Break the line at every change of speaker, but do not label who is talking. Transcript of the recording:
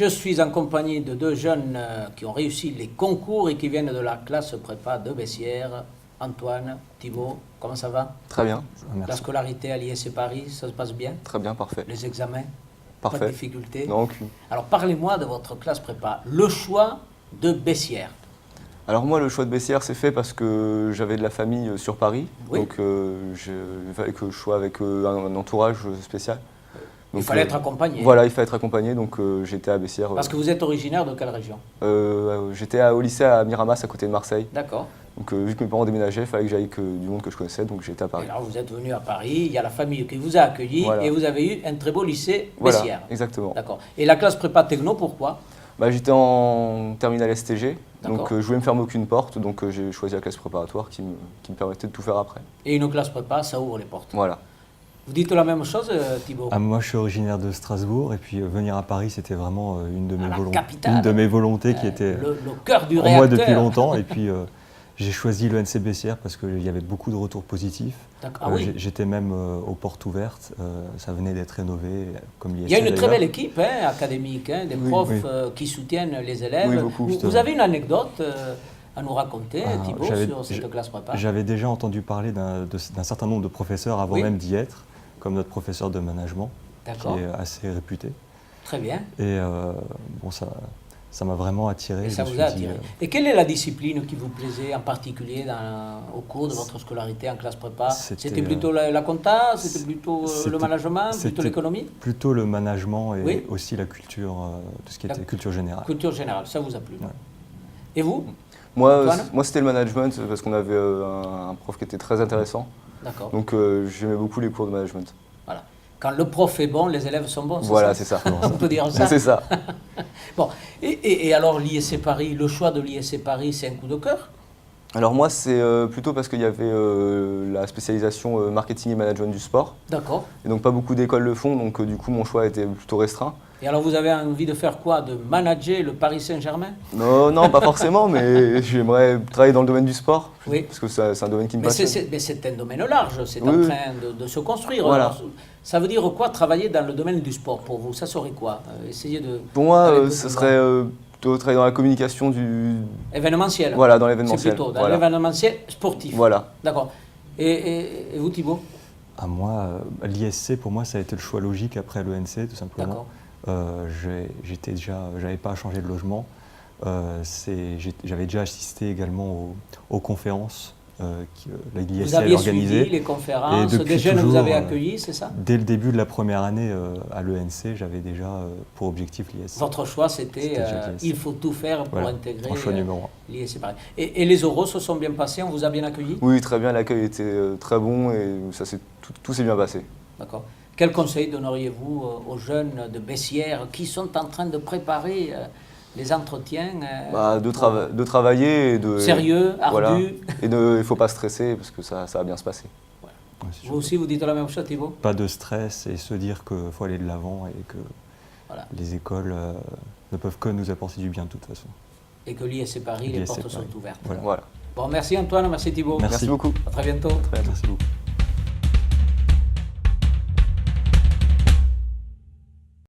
Je suis en compagnie de deux jeunes qui ont réussi les concours et qui viennent de la classe prépa de Bessières. Antoine, Thibaut, comment ça va?
Très bien,
La
merci.
scolarité à l'ISC Paris, ça se passe bien?
Très bien, parfait.
Les examens?
Parfait.
Pas de difficultés?
Non, aucune.
Alors parlez-moi de votre classe prépa. Le choix de Bessières.
Alors moi, le choix de Bessières s'est fait parce que j'avais de la famille sur Paris.
Oui.
Donc il fallait que je sois avec un entourage spécial.
Il
Donc,
fallait être accompagné.
Voilà, il fallait être accompagné, donc j'étais à Bessières.
Parce que vous êtes originaire de quelle région?
J'étais au lycée à Miramas, à côté de Marseille.
D'accord.
Donc vu que mes parents déménageaient, il fallait que j'aille avec du monde que je connaissais, donc j'étais à
Et
Paris.
alors vous êtes venu à Paris, il y a la famille qui vous a accueilli
Voilà.
et vous avez eu un très beau lycée
Voilà,
Bessières.
exactement.
D'accord. Et la classe prépa techno, pourquoi?
J'étais en terminale STG, donc
D'accord.
je voulais me fermer aucune porte, donc j'ai choisi la classe préparatoire qui me permettait de tout faire après.
Et une classe prépa, ça ouvre les portes.
Voilà.
Vous dites la même chose, Thibaut?
Moi, je suis originaire de Strasbourg et puis venir à Paris, c'était vraiment une de
la capitale.
une de mes volontés qui était
Le cœur du
en
réacteur.
moi depuis longtemps. Et puis, j'ai choisi l'ENC Bessières parce qu'il y avait beaucoup de retours positifs.
D'accord. Ah oui.
J'étais même aux portes ouvertes. Ça venait d'être rénové, comme l'ISC
Il y a une très
d'ailleurs.
belle équipe académique, des
Oui,
profs
oui.
Qui soutiennent les élèves.
Oui, beaucoup,
Vous avez une anecdote à nous raconter, Thibaut,
j'avais-
sur cette classe prépa?
J'avais déjà entendu parler d'un certain nombre de professeurs avant
Oui.
même d'y être, comme notre professeur de management, qui
D'accord.
est assez réputé.
Très bien.
Et ça m'a vraiment attiré.
Et
Je
ça
me
vous
suis
a
dit,
attiré. Et quelle est la discipline qui vous plaisait en particulier au cours de votre scolarité en classe prépa? C'était plutôt la compta? C'était plutôt le management? Plutôt
c'était
l'économie?
Plutôt le management et
Oui.
aussi la culture, tout ce qui
La
était culture générale.
Culture générale, ça vous a plu?
Ouais.
Et vous?
Moi,
Antoine
moi c'était le management parce qu'on avait un prof qui était très intéressant.
D'accord.
Donc j'aimais beaucoup les cours de management.
Voilà. Quand le prof est bon, les élèves sont bons,
Voilà, c'est ça.
On peut dire ça?
C'est ça.
Bon, et alors l'ISC Paris, le choix de l'ISC Paris, c'est un coup de cœur?
Alors moi, c'est plutôt parce qu'il y avait la spécialisation marketing et management du sport.
D'accord.
Et donc pas beaucoup d'écoles le font, donc du coup mon choix était plutôt restreint.
Et alors vous avez envie de faire quoi? De manager le Paris Saint-Germain?
Non, pas forcément, mais j'aimerais travailler dans le domaine du sport.
Oui.
Parce que c'est un domaine qui me
Mais
passionne.
c'est un domaine large, c'est
Oui,
en
oui.
train de se construire.
Voilà.
Alors, ça veut dire quoi travailler dans le domaine du sport pour vous? Ça serait quoi? Essayer de...
Pour moi,
Allez,
ce
plus
serait plutôt travailler dans la communication du...
Événementiel.
Voilà, dans
C'est
l'événementiel.
plutôt dans
Voilà.
l'événementiel sportif.
Voilà.
D'accord. Et vous, Thibaut?
À moi, l'ISC, pour moi, ça a été le choix logique après l'ENC, tout simplement.
D'accord.
J'avais pas à changer de logement. J'avais déjà assisté également aux conférences l'ISC
Vous
a
aviez
organisées.
suivi les conférences,
Et depuis
des jeunes vous
toujours,
avez accueillis, c'est ça?
Dès le début de la première année à l'ENC, j'avais déjà pour objectif l'ISC.
Votre choix, c'était
déjà l'ISC.
il faut tout faire pour
Voilà,
intégrer
mon choix numéro
l'ISC Paris. Et les oraux se sont bien passés, on vous a bien accueilli?
Oui, très bien, l'accueil était très bon et tout s'est bien passé.
D'accord. Quel conseil donneriez-vous aux jeunes de Bessières qui sont en train de préparer les entretiens
De travailler et de...
sérieux,
Voilà.
ardus?
Et il ne faut pas stresser parce que ça va bien se passer.
Ouais, c'est
Vous
sûr.
aussi, vous dites la même chose, Thibaut?
Pas de stress et se dire qu'il faut aller de l'avant et que
Voilà.
les écoles ne peuvent que nous apporter du bien de toute façon.
Et que l'ISC Paris, les
l'ISC
portes sont
Paris.
ouvertes.
Voilà.
Voilà.
Bon, merci Antoine, merci Thibaut.
Merci.
Merci beaucoup.
À très bientôt.
Merci beaucoup.